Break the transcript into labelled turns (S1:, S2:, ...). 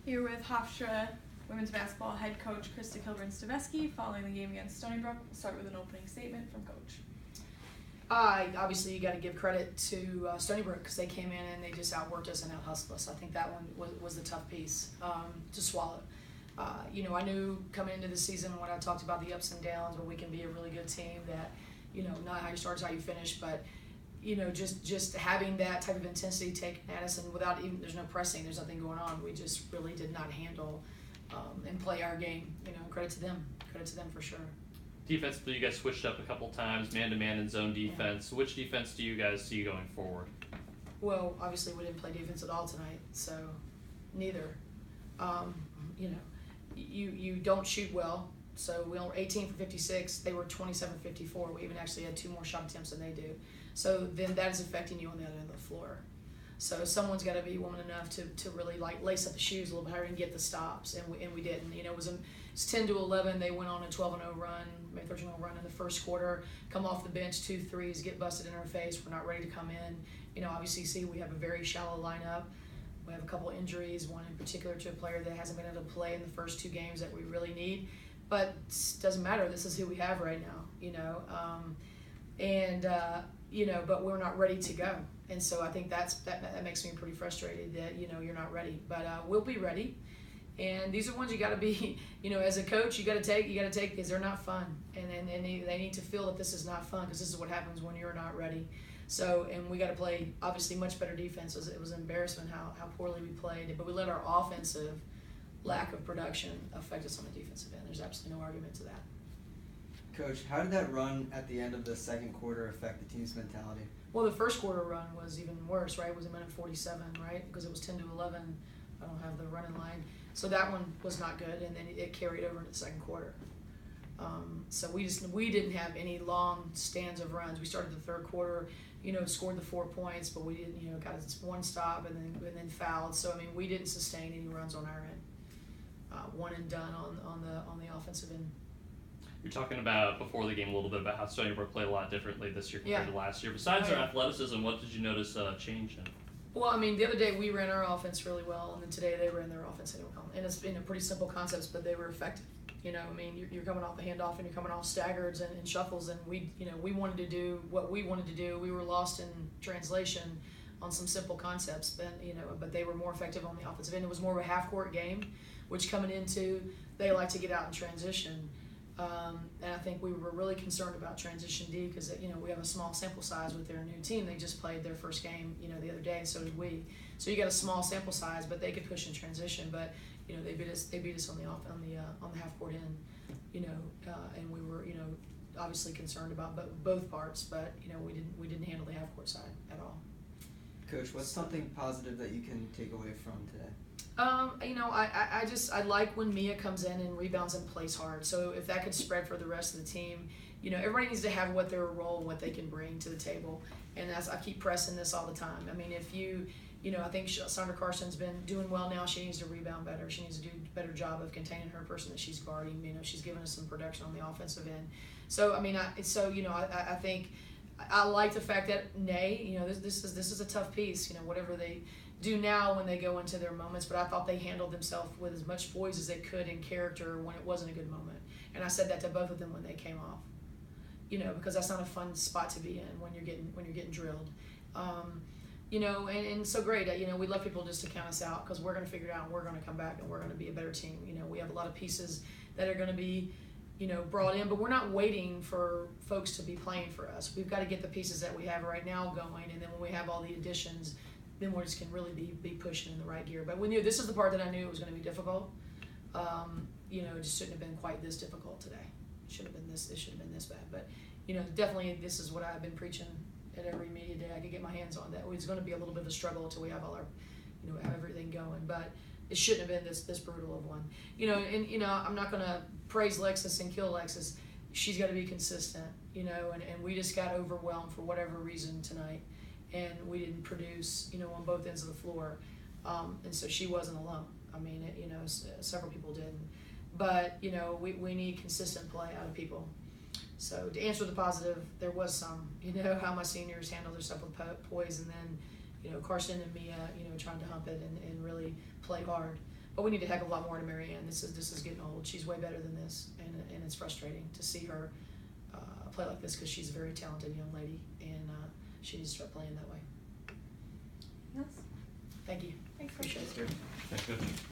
S1: Here with Hofstra women's basketball head coach Krista Kilburn-Staveski following the game against Stony Brook. We'll start with an opening statement from Coach.
S2: Obviously, you got to give credit to Stony Brook because they came in and they just outworked us and out-hustled us. I think that one was the tough piece to swallow. I knew coming into the season when I talked about the ups and downs, but we can be a really good team that, not how you start is how you finish, but, just having that type of intensity taken at us and without even, there's no pressing, there's nothing going on. We just really did not handle and play our game. Credit to them for sure.
S3: Defensively, you guys switched up a couple times, man-to-man and zone defense. Yeah. Which defense do you guys see going forward?
S2: Well, obviously we didn't play defense at all tonight, so neither. You don't shoot well, so we were 18 for 56. They were 27 for 54. We even actually had 2 more shot attempts than they do. So then that is affecting you on the other end of the floor. So someone's got to be woman enough to really lace up the shoes a little bit higher and get the stops, and we didn't. It was 10 to 11. They went on a 12-0 run, maybe 13-0 run in the first quarter. Come off the bench, 2 threes, get busted in our face. We're not ready to come in. Obviously, see we have a very shallow lineup. We have a couple injuries, one in particular to a player that hasn't been able to play in the first 2 games that we really need. But it doesn't matter. This is who we have right now. But we're not ready to go. And so I think that makes me pretty frustrated that, you're not ready. But we'll be ready. And these are ones you got to be, as a coach, you got to take because they're not fun. And they need to feel that this is not fun because this is what happens when you're not ready. So, and we got to play, obviously, much better defense. It was an embarrassment how poorly we played. But we let our offensive lack of production affect us on the defensive end. There's absolutely no argument to that.
S4: Coach, how did that run at the end of the second quarter affect the team's mentality?
S2: Well, the first quarter run was even worse, right? It was a minute 47, right? Because it was 10 to 11. I don't have the running line. So that one was not good, and then it carried over into the second quarter. So we didn't have any long stands of runs. We started the third quarter, scored the 4 points, but we didn't, got one stop and then fouled. So we didn't sustain any runs on our end. One and done on the offensive end.
S3: You're talking about before the game a little bit about how Stony Brook played a lot differently this year compared to last year. Besides their athleticism, what did you notice change in?
S2: Well, the other day we ran our offense really well, and then today they ran their offense really well. And it's been a pretty simple concepts, but they were effective. You're coming off a handoff and you're coming off staggers and shuffles, and we wanted to do what we wanted to do. We were lost in translation on some simple concepts, but they were more effective on the offensive end. It was more of a half-court game, which coming into, they like to get out and transition. And I think we were really concerned about transition D because we have a small sample size with their new team. They just played their first game the other day, and so did we. So you got a small sample size, but they could push in transition. But they beat us on the half court end, and we were obviously concerned about both parts, but we didn't handle the half court side at all.
S4: Coach, what's something positive that you can take away from today?
S2: I like when Mia comes in and rebounds and plays hard. So if that could spread for the rest of the team, everybody needs to have what their role and what they can bring to the table. And as I keep pressing this all the time. If you, I think Sandra Carson's been doing well now. She needs to rebound better. She needs to do a better job of containing her person that she's guarding. She's given us some production on the offensive end. So I think I like the fact that this is a tough piece. Whatever they do now when they go into their moments, but I thought they handled themselves with as much poise as they could in character when it wasn't a good moment. And I said that to both of them when they came off. Because that's not a fun spot to be in when you're getting drilled. And so great. We love people just to count us out because we're going to figure it out and we're going to come back and we're going to be a better team. We have a lot of pieces that are going to be brought in, but we're not waiting for folks to be playing for us. We've got to get the pieces that we have right now going, and then when we have all the additions, then we just can really be pushing in the right gear. But we knew this is the part that I knew it was going to be difficult. It just shouldn't have been quite this difficult today. It should have been this bad. But definitely this is what I've been preaching at every media day I could get my hands on. That it's going to be a little bit of a struggle until we have all our, have everything going. But it shouldn't have been this brutal of one. I'm not going to praise Lexus and kill Lexus. She's got to be consistent. And we just got overwhelmed for whatever reason tonight. And we didn't produce, on both ends of the floor. And so she wasn't alone. Several people didn't. But, we need consistent play out of people. So to answer the positive, there was some, how my seniors handled their stuff with poise, and then, Carson and Mia, trying to hump it and really play hard. But we need a heck of a lot more to Marianne. This is getting old. She's way better than this, and it's frustrating to see her play like this because she's a very talented young lady, and she needs to start playing that way.
S1: Yes.
S2: Thank you.
S1: Thanks,
S2: Appreciate
S1: Coach.
S2: it.
S3: Thanks, Coach.